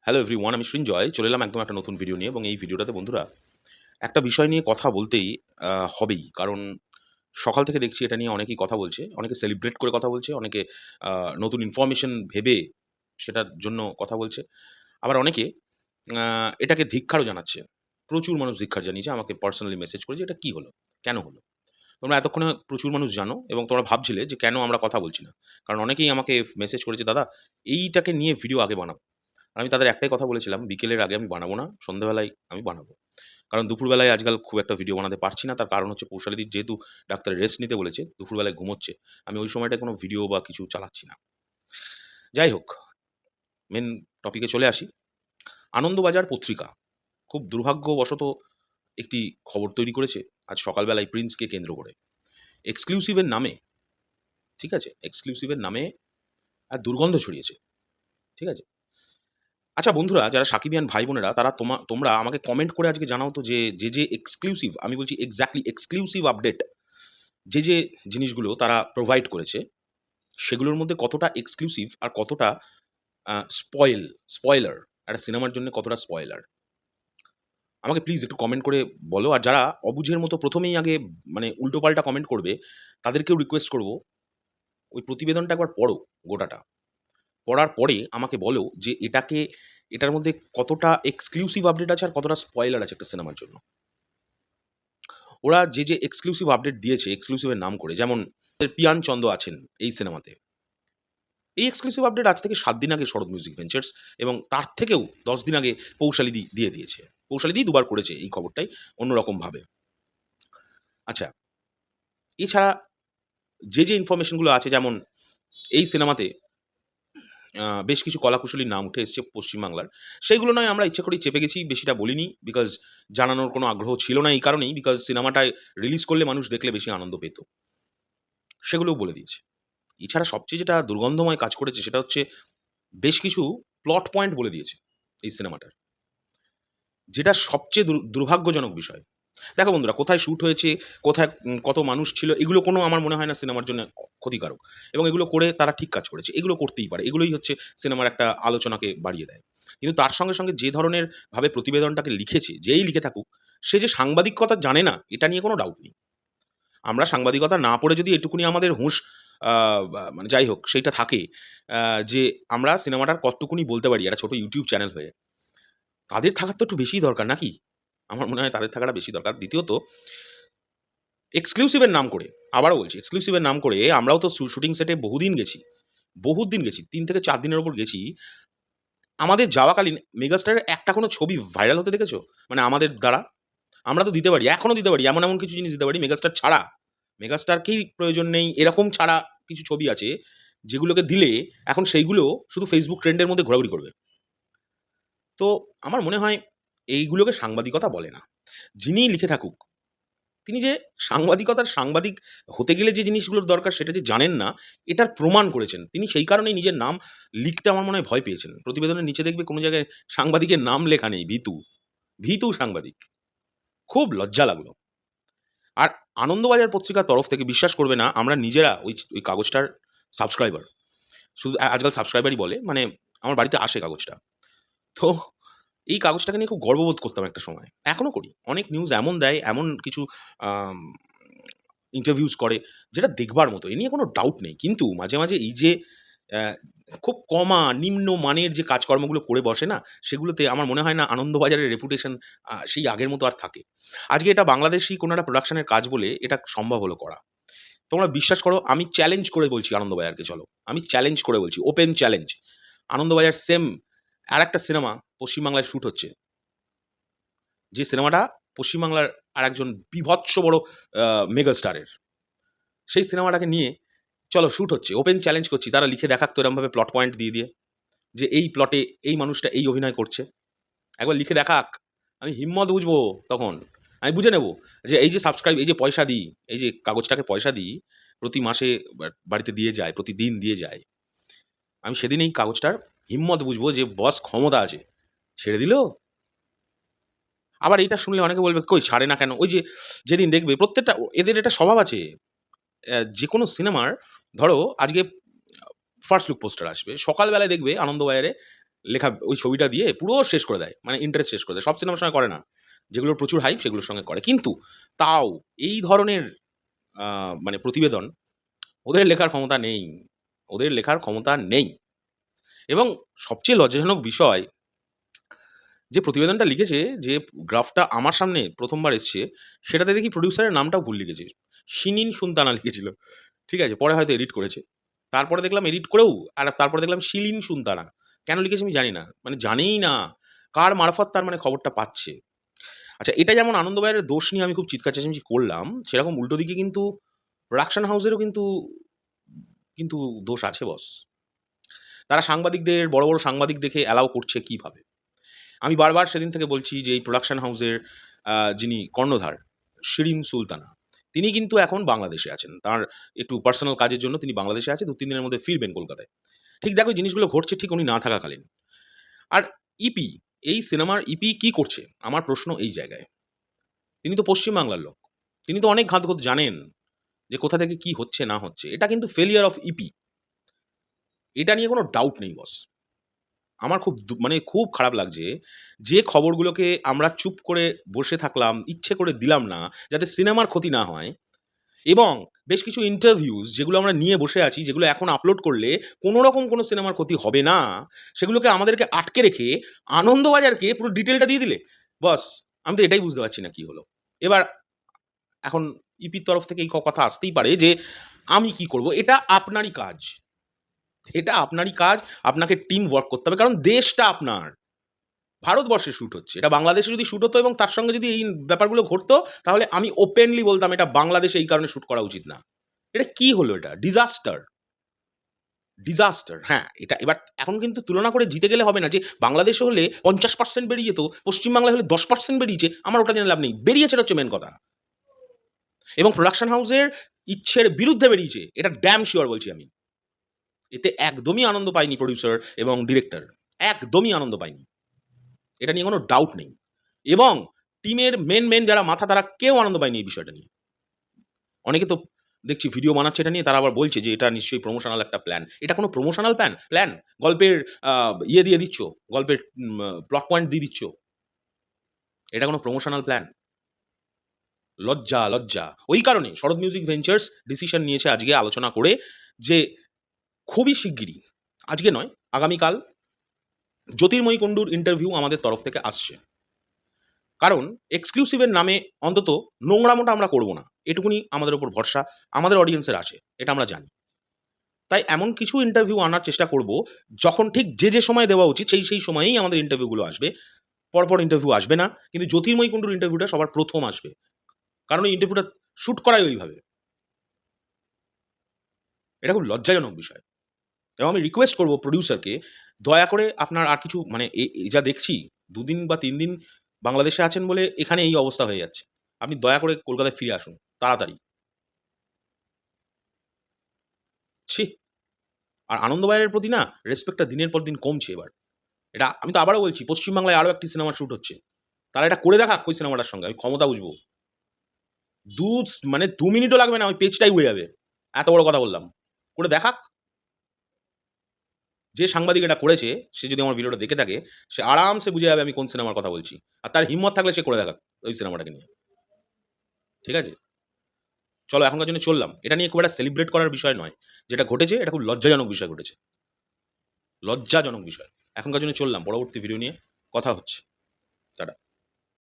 Hello everyone, আমি সৃঞ্জয় চলে এলাম একদম একটা নতুন ভিডিও নিয়ে। এবং এই ভিডিওটাতে বন্ধুরা একটা বিষয় নিয়ে কথা বলতেই হবেই। কারণ সকাল থেকে দেখছি এটা নিয়ে অনেকেই কথা বলছে, অনেকে সেলিব্রেট করে কথা বলছে, অনেকে নতুন ইনফরমেশন ভেবে সেটার জন্য কথা বলছে। আবার অনেকে এটাকে ধিক্কারও জানাচ্ছে। প্রচুর মানুষ ধিক্কার জানিয়েছে, আমাকে পার্সোনালি মেসেজ করেছে, "এটা কি হলো? কেন হলো?" তোমরা এতক্ষণে প্রচুর মানুষ জানো এবং তোমরা ভাবছিলে যে কেন আমরা কথা বলছি না। কারণ অনেকেই আমাকে মেসেজ করেছে, "দাদা, এইটাকে নিয়ে ভিডিও আগে বানাও।" আমি তাদের একটাই কথা বলেছিলাম, বিকেলের আগে আমি বানাবো না, সন্ধ্যাবেলায় আমি বানাবো। কারণ দুপুরবেলায় আজকাল খুব একটা ভিডিও বানাতে পারছি না। তার কারণ হচ্ছে পৌশালিদির যেহেতু ডাক্তার রেস্ট নিতে বলেছে, দুপুরবেলায় ঘুমোচ্ছে। আমি ওই সময়টায় কোনো ভিডিও বা কিছু চালাচ্ছি না। যাই হোক, মেইন টপিকে চলে আসি। আনন্দবাজার পত্রিকা খুব দুর্ভাগ্যবশত একটি খবর তৈরি করেছে আজ সকালবেলায় প্রিন্সকে কেন্দ্র করে। এক্সক্লুসিভের নামে, ঠিক আছে? এক্সক্লুসিভের নামে দুর্গন্ধ ছড়িয়েছে। ঠিক আছে? আচ্ছা বন্ধুরা, যারা সাকিবিয়ান ভাই বোনেরা তারা তোমরা আমাকে কমেন্ট করে আজকে জানাও তো যে এক্সক্লুসিভ, আমি বলছি এক্সাক্টলি এক্সক্লুসিভ আপডেট, যে জিনিসগুলো তারা প্রোভাইড করেছে, সেগুলোর মধ্যে কতটা এক্সক্লুসিভ আর কতটা স্পয়লার, একটা সিনেমার জন্য কতটা স্পয়লার। আমাকে প্লিজ একটু কমেন্ট করে বলো। আর যারা অবুঝের মতো প্রথমেই আগে মানে উল্টোপাল্টা কমেন্ট করবে, তাদেরকেও রিকোয়েস্ট করব, ওই প্রতিবেদনটা একবার পড়ো গোটাটা। পড়ার পরে আমাকে বলো যে এটার মধ্যে কতটা এক্সক্লুসিভ আপডেট আছে আর কতটা স্পয়লার আছে একটা সিনেমার জন্য। ওরা যে এক্সক্লুসিভ আপডেট দিয়েছে এক্সক্লুসিভ এর নাম করে, যেমন পিয়ান চন্দ আছেন এই সিনেমাতে। এই এক্সক্লুসিভ আপডেট আজ থেকে ৭ দিন আগে শরৎ মিউজিক ভেঞ্চার্স এবং তার থেকেও ১০ দিন আগে পৌশালিদি দিয়ে দিয়েছে। পৌশালিদি দুবার করেছে এই খবরটাই অন্যরকমভাবে। আচ্ছা, এছাড়া যে ইনফরমেশন গুলো আছে, যেমন এই সিনেমাতে বেশ কিছু কলাকুশলীর নাম উঠে এসছে পশ্চিমবাংলার। সেইগুলো নয় আমরা ইচ্ছা করেই চেপে গেছি, বেশিটা বলিনি। বিকজ জানানোর কোনো আগ্রহ ছিল না এই কারণেই, বিকজ সিনেমাটায় রিলিজ করলে মানুষ দেখলে বেশি আনন্দ পেত। সেগুলোও বলে দিয়েছি। এছাড়া সবচেয়ে যেটা দুর্গন্ধময় কাজ করেছে সেটা হচ্ছে বেশ কিছু প্লট পয়েন্ট বলে দিয়েছে এই সিনেমাটার। যেটা সবচেয়ে দুর্ভাগ্যজনক বিষয়। দেখো বন্ধুরা, কোথায় শ্যুট হয়েছে, কোথায় কত মানুষ ছিল, এগুলো কোনো আমার মনে হয় না সিনেমার জন্য ক্ষতিকারক। এবং এগুলো করে তারা ঠিক কাজ করেছে। এগুলো করতেই পারে। এগুলোই হচ্ছে সিনেমার একটা আলোচনাকে বাড়িয়ে দেয়। কিন্তু তার সঙ্গে, সঙ্গে যে ধরনের ভাবে প্রতিবেদনটাকে লিখেছে, যেই লিখে থাকুক, সে যে সাংবাদিকতা জানে না, এটা নিয়ে কোনো ডাউট নেই। আমরা সাংবাদিকতা না পড়ে যদি এটুকুনি আমাদের হুঁশ আ বা মানে যাই হোক সেইটা থাকে, যে আমরা সিনেমাটার কতটুকুনি বলতে পারি একটা ছোট ইউটিউব চ্যানেল হয়ে, তাদের থাকার তো একটু বেশিই দরকার নাকি? আমার মনে হয় তাদের থাকাটা বেশি দরকার। দ্বিতীয়ত, এক্সক্লুসিভ এর নাম করে, আবারও বলছি, এক্সক্লুসিভ এর নাম করে আমরাও তো শুটিং সেটে বহুদিন গেছি। বহুত দিন গেছি। ৩ থেকে ৪ দিনের উপর গেছি। আমাদের যাওয়াকালীন মেগাস্টারের একটা কোনো ছবি ভাইরাল হতে দেখেছো? মানে আমাদের দ্বারা? আমরা তো দিতে পারি, এখনো দিতে পারি। এমন কিছু জিনিস দিতে পারি মেগাস্টার ছাড়া। মেগাস্টারকেই প্রয়োজন নেই এরকম ছাড়া কিছু ছবি আছে, যেগুলোকে দিলে এখন সেইগুলো শুধু Facebook ট্রেন্ড এর মধ্যে ঘোরাঘুরি করবে। তো আমার মনে হয় এইগুলোকে সাংবাদিকতা বলে না। যিনিই লিখে থাকুক, তিনি যে সাংবাদিক হতে গেলে যে জিনিসগুলোর দরকার সেটা যে জানেন না, এটার প্রমাণ করেছেন। তিনি সেই কারণেই নিজের নাম লিখতে আমার মনে হয় ভয় পেয়েছেন। প্রতিবেদনের নিচে দেখবে কোনো জায়গায় সাংবাদিকের নাম লেখা নেই, ভীতু। ভীতু সাংবাদিক। খুব লজ্জা লাগলো। আর আনন্দবাজার পত্রিকার তরফ থেকে বিশ্বাস করবে না, আমরা নিজেরা ওই কাগজটার সাবস্ক্রাইবার। শুধু আজকাল সাবস্ক্রাইবারই বলে, মানে আমার বাড়িতে আসে কাগজটা। তো এই কাগজটাকে নিয়ে খুব গর্ববোধ করতাম একটা সময়। এখনো করি। অনেক নিউজ এমন দেয়, এমন কিছু আম ইন্টারভিউজ করে, যেটা দেখবার মতো। এ নিয়ে কোনো ডাউট নেই। কিন্তু মাঝে, মাঝে এই যে অ্যা খুব নিম্ন মানের যে কাজকর্মগুলো করে বসে না, সেগুলোতে আমার মনে হয় না আনন্দবাজারের রেপুটেশন সেই আগের মতো আর থাকে। আজকে এটা বাংলাদেশী কোনো একটা প্রোডাকশনের কাজ বলে এটা সম্ভব হলো করা। তোমরা বিশ্বাস করো, আমি চ্যালেঞ্জ করে বলছি আনন্দবাজারকে, চলো। আমি চ্যালেঞ্জ করে বলছি, ওপেন চ্যালেঞ্জ। আনন্দবাজার সেম আরেকটা সিনেমা পশ্চিমবাংলায় শুট হচ্ছে। যে সিনেমাটা পশ্চিমবাংলার আরেকজন বীভৎস বড় আ মেগাস্টারের। সেই সিনেমাটাকে নিয়ে চলো শুট হচ্ছে। ওপেন চ্যালেঞ্জ করছি, তারা লিখে দেখাক তো এরমভাবে প্লট পয়েন্ট দিয়ে, যে এই প্লটে এই মানুষটা এই অভিনয় করছে। একবার লিখে দেখাক। আমি হিম্মত বুঝবো তখন। আমি বুঝে নেব যে এই যে সাবস্ক্রাইব, এই যে পয়সা দিই, এই যে কাগজটাকে পয়সা দিই, প্রতি মাসে বাড়িতে দিয়ে যায়, প্রতিদিন দিয়ে যায়। আমি সেদিন এই কাগজটার হিম্মত বুঝবো যে বস ক্ষমতা আছে। ছেড়ে দিল? আবার এইটা শুনলে অনেকে বলবে, "কই ছাড়ে না কেন?" ওই যে যেদিন দেখবে প্রত্যেকটা এদের এটা স্বভাব আছে। যেকোনো সিনেমার ধরো আজকে ফার্স্ট লুক পোস্টার আসবে। সকালবেলায় দেখবে আনন্দবাজারে লেখা ওই ছবিটা দিয়ে পুরো শেষ করে দেয়, মানে ইন্টারেস্ট শেষ করে দেয়। সব সিনেমার সঙ্গে করে না, যেগুলোর প্রচুর হাইপ সেগুলোর সঙ্গে করে। কিন্তু তাও এই ধরনের মানে প্রতিবেদন ওদের লেখার ক্ষমতা নেই, ওদের লেখার ক্ষমতা নেই। এবং সবচেয়ে লজ্জাজনক বিষয়, যে প্রতিবেদনটা লিখেছে, যে গ্রাফটা আমার সামনে প্রথমবার এসছে, সেটাতে দেখি প্রডিউসারের নামটাও ভুল লিখেছে। শিনিন সুলতানা লিখেছিল। ঠিক আছে? পরে হয়তো এডিট করেছে। তারপরে দেখলাম এডিট করেও, আর তারপরে দেখলাম শিলিন সুলতানা। কেন লিখেছে আমি জানি না। মানে জানেই না কার মারফত তার মানে খবরটা পাচ্ছে। আচ্ছা, এটা যেমন আনন্দবাজারের দোষ নিয়ে আমি খুব চিৎকার চেঁচামেচি করলাম, সেরকম উল্টো দিকে কিন্তু প্রোডাকশন হাউসেরও কিন্তু কিন্তু দোষ আছে বস। তারা সাংবাদিকদের, বড়, বড় সাংবাদিক দেখে অ্যালাও করছে কিভাবে? আমি বারবার সেদিন থেকে বলছি যে এই প্রোডাকশন হাউসের যিনি কর্ণধার শিরিন সুলতানা, তিনি কিন্তু এখন বাংলাদেশে আছেন। তার একটু পার্সোনাল কাজের জন্য তিনি বাংলাদেশে আছে। ২-৩ দিনের মধ্যে ফিরবেন কলকাতায়। ঠিক দেখো এই জিনিসগুলো ঘটছে ঠিক উনি না থাকাকালীন। আর ইপি, এই সিনেমার ইপি কি করছে? আমার প্রশ্ন এই জায়গায়। তিনি তো পশ্চিম বাংলার লোক। তিনি তো অনেক ঘাত জানেন যে কোথা থেকে কি হচ্ছে না হচ্ছে। এটা কিন্তু ফেলিয়ার অফ ইপি। এটা নিয়ে কোনো ডাউট নেই বস। আমার খুব মানে খুব খারাপ লাগছে যে খবরগুলোকে আমরা চুপ করে বসে থাকলাম, ইচ্ছে করে দিলাম না, যাতে সিনেমার ক্ষতি না হয়। এবং বেশ কিছু ইন্টারভিউজ যেগুলো আমরা নিয়ে বসে আছি, যেগুলো এখন আপলোড করলে কোনো রকম কোনো সিনেমার ক্ষতি হবে না, সেগুলোকে আমাদেরকে আটকে রেখে আনন্দবাজারকে পুরো ডিটেলটা দিয়ে দিলে। বস, আমি তো এটাই বুঝতে পারছি না কি হলো। এবার এখন ইপির তরফ থেকে এই কথা আসতেই পারে যে আমি কি করব? এটা আপনারই কাজ। এটা আপনারই কাজ। আপনাকে টিম ওয়ার্ক করতে হবে। কারণ দেশটা আপনার। ভারতবর্ষে শ্যুট হচ্ছে। এটা বাংলাদেশে যদি শ্যুট হতো এবং তার সঙ্গে যদি এই ব্যাপারগুলো ঘটতো, তাহলে আমি ওপেনলি বলতাম এটা বাংলাদেশে এই কারণে শ্যুট করা উচিত না। এটা কি হলো এটা? Disaster, disaster. হ্যাঁ, এটা এবার এখন কিন্তু তুলনা করে জিতে গেলে হবে না যে বাংলাদেশে হলে ৫০% বেরিয়ে যেত, পশ্চিমবাংলায় হলে 10% বেরিয়েছে। আমার ওটা জেনে লাভ নেই। বেরিয়েছে এটা হচ্ছে মেইন কথা। এবং প্রোডাকশন হাউসের ইচ্ছের বিরুদ্ধে বেরিয়েছে। এটা ড্যাম সিউর বলছি আমি। এতে একদমই আনন্দ পায়নি প্রোডিউসার এবং ডিরেক্টর। একদমই আনন্দ পায়নি। এটা নিয়ে কোনো ডাউট নেই। এবং টিমের মেন যারা মাথা, তারা কেউ আনন্দ পায়নি এই বিষয়টা নিয়ে। অনেকে তো দেখছি ভিডিও বানাচ্ছে এটা নিয়ে, তারা আবার বলছে যে এটা নিশ্চয়ই প্রমোশনাল একটা প্ল্যান। এটা কোনো প্রমোশনাল প্ল্যান? গল্পের ইয়ে দিয়ে দিচ্ছ, গল্পের প্লট পয়েন্ট দিয়ে দিচ্ছ। এটা কোনো প্রমোশনাল প্ল্যান? লজ্জা, লজ্জা। ওই কারণে শরৎ মিউজিক ভেঞ্চার্স ডিসিশন নিয়েছে আজকে আলোচনা করে যে খুবই শিগগিরই, আজকে নয় আগামীকাল জ্যোতির্ময়ী কুণ্ডুর ইন্টারভিউ আমাদের তরফ থেকে আসছে। কারণ এক্সক্লুসিভের নামে অন্তত নোংরামোটা আমরা করব না। এটুকুনি আমাদের উপর ভরসা আমাদের অডিয়েন্সের আছে। এটা আমরা জানি। তাই এমন কিছু ইন্টারভিউ আনার চেষ্টা করব, যখন ঠিক যে সময় দেওয়া উচিত সেই সময়েই আমাদের ইন্টারভিউগুলো আসবে। পরপর ইন্টারভিউ আসবে না। কিন্তু জ্যোতির্ময়ী কুণ্ডুর ইন্টারভিউটা সবার প্রথম আসবে। কারণ এই ইন্টারভিউটা শুট করাই ওইভাবে। এটা খুব লজ্জাজনক বিষয়। এবং আমি রিকোয়েস্ট করব প্রোডিউসারকে, দয়া করে আপনার আর কিছু মানে যা দেখছি ২ দিন বা ৩ দিন বাংলাদেশে আছেন বলে এখানে এই অবস্থা হয়ে যাচ্ছে। আপনি দয়া করে কলকাতায় ফিরে আসুন তাড়াতাড়ি। ছি! আর আনন্দবাজারের প্রতি না রেসপেক্টটা দিনের পর দিন কমছে এবার। এটা আমি তো আবারও বলছি, পশ্চিমবাংলায় আরও একটি সিনেমার শুট হচ্ছে। তারা এটা করে দেখাক ওই সিনেমাটার সঙ্গে। আমি ক্ষমতা বুঝবো। মানে ২ মিনিটও লাগবে না, ওই পেজটাই উড়ে যাবে। এত বড় কথা বললাম। করে দেখাক। যে সাংবাদিক এটা করেছে, সে যদি আমার ভিডিওটা দেখে থাকে, সে আরামসে বুঝে যাবে আমি কোন সিনেমার কথা বলছি। আর তার হিম্মত থাকলে সে করে দেখাক ওই সিনেমাটাকে নিয়ে। ঠিক আছে? চলো এখনকার জন্য চললাম। এটা নিয়ে খুব একটা সেলিব্রেট করার বিষয় নয়। যেটা ঘটেছে এটা খুব লজ্জাজনক বিষয় ঘটেছে। লজ্জাজনক বিষয়। এখনকার জন্য চললাম। পরবর্তী ভিডিও নিয়ে কথা হচ্ছে।